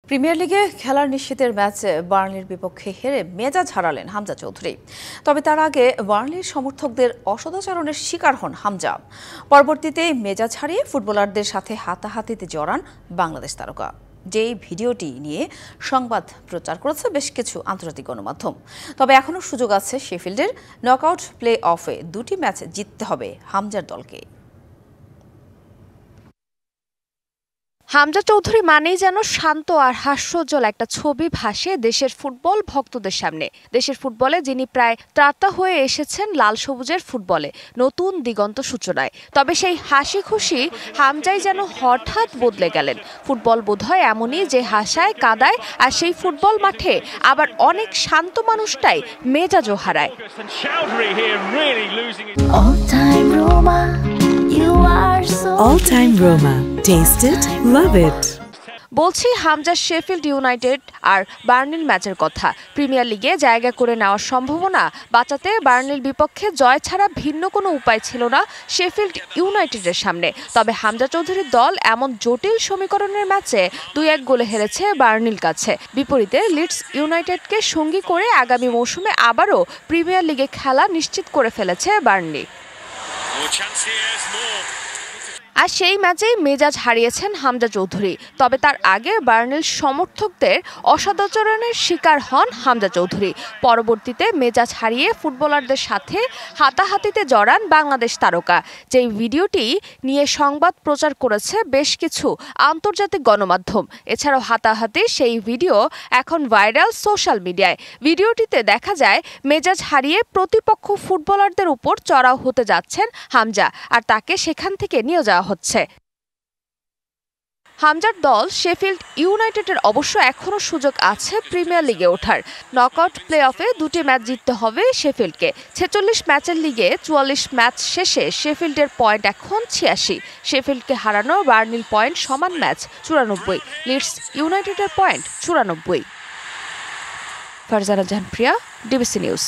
Premier লিগে খেলার নিশ্চিতের ম্যাচে বার্নলির বিপক্ষে হেরে মেজাজ হারালেন হামজা চৌধুরী। তবে তার আগে বার্নলির সমর্থকদের অসদাচরণের শিকার হন হামজা। পরবর্তীতে মেজাজ হারিয়ে ফুটবলারদের সাথে হাতাহাতিতে জড়ান বাংলাদেশ তারকা। যেই ভিডিওটি নিয়ে সংবাদ প্রচার করেছে বেশ কিছু আন্তর্জাতিক গণমাধ্যম। তবে এখনও সুযোগ আছে শেফিল্ডের নকআউট প্লে অফে দুটি ম্যাচ জিততে হবে হামজার দলকে। হামজা চৌধুরী মানেই যেন শান্ত আর হাস্যোজ্জ্বল একটা ছবি ভাসে দেশের ফুটবল ভক্তদের সামনে। দেশের ফুটবলে যিনি প্রায় ত্রাতা হয়ে এসেছেন লাল সবুজের ফুটবলে নতুন দিগন্ত সূচনায়। তবে সেই হাসি খুশি হামজাই যেন হঠাৎ বদলে গেলেন। ফুটবল বোধহয় এমনই যে হাসায় কাদায়, আর সেই ফুটবল মাঠে আবার অনেক শান্ত মানুষটাই মেজাজও হারায়। All time Roma. Taste it, love it. বলছি হামজা শেফিল্ড ইউনাইটেড আর বার্নলি ম্যাচের কথা। প্রিমিয়ার লিগে জায়গা করে নেওয়ার সম্ভাবনা বাঁচাতে বার্নলির বিপক্ষে জয় ছাড়া ভিন্ন কোনো উপায় ছিল না শেফিল্ড ইউনাইটেডের সামনে। তবে হামজা চৌধুরীর দল এমন জটিল সমীকরণের ম্যাচে 2-1 গোলে হেরেছে বার্নলির কাছে। বিপরীতে লিডস ইউনাইটেডকে সঙ্গী করে আগামী মৌসুমে আবারও প্রিমিয়ার লিগে খেলা নিশ্চিত করে ফেলেছে বার্নলি। আর সেই ম্যাচেই মেজাজ হারিয়েছেন হামজা চৌধুরী। তবে তার আগে বার্নলির সমর্থকদের অসদাচরণের শিকার হন হামজা চৌধুরী। পরবর্তীতে মেজাজ হারিয়ে ফুটবলারদের সাথে হাতাহাতিতে জড়ান বাংলাদেশ তারকা। যেই ভিডিওটি নিয়ে সংবাদ প্রচার করেছে বেশ কিছু আন্তর্জাতিক গণমাধ্যম। এছাড়াও হাতাহাতি সেই ভিডিও এখন ভাইরাল সোশ্যাল মিডিয়ায়। ভিডিওটিতে দেখা যায় মেজাজ হারিয়ে প্রতিপক্ষ ফুটবলারদের উপর চড়াও হতে যাচ্ছেন হামজা, আর তাকে সেখান থেকে নিয়ে যাওয়া হচ্ছে। হামজার দল শেফিল্ড ইউনাইটেডের অবশ্য এখনও সুযোগ আছে প্রিমিয়ার লিগে ওঠার। নকআউট প্লে অফে দুটি ম্যাচ জিততে হবে শেফিল্ডকে। 46 ম্যাচের লিগে 44 ম্যাচ শেষে শেফিল্ডের পয়েন্ট এখন 86। শেফিল্ডকে হারানো বার্নলির পয়েন্ট সমান ম্যাচ 94, লিডস ইউনাইটেডের পয়েন্ট 94। ফারজানা জাহান প্রিয়া, ডিবিসি নিউজ।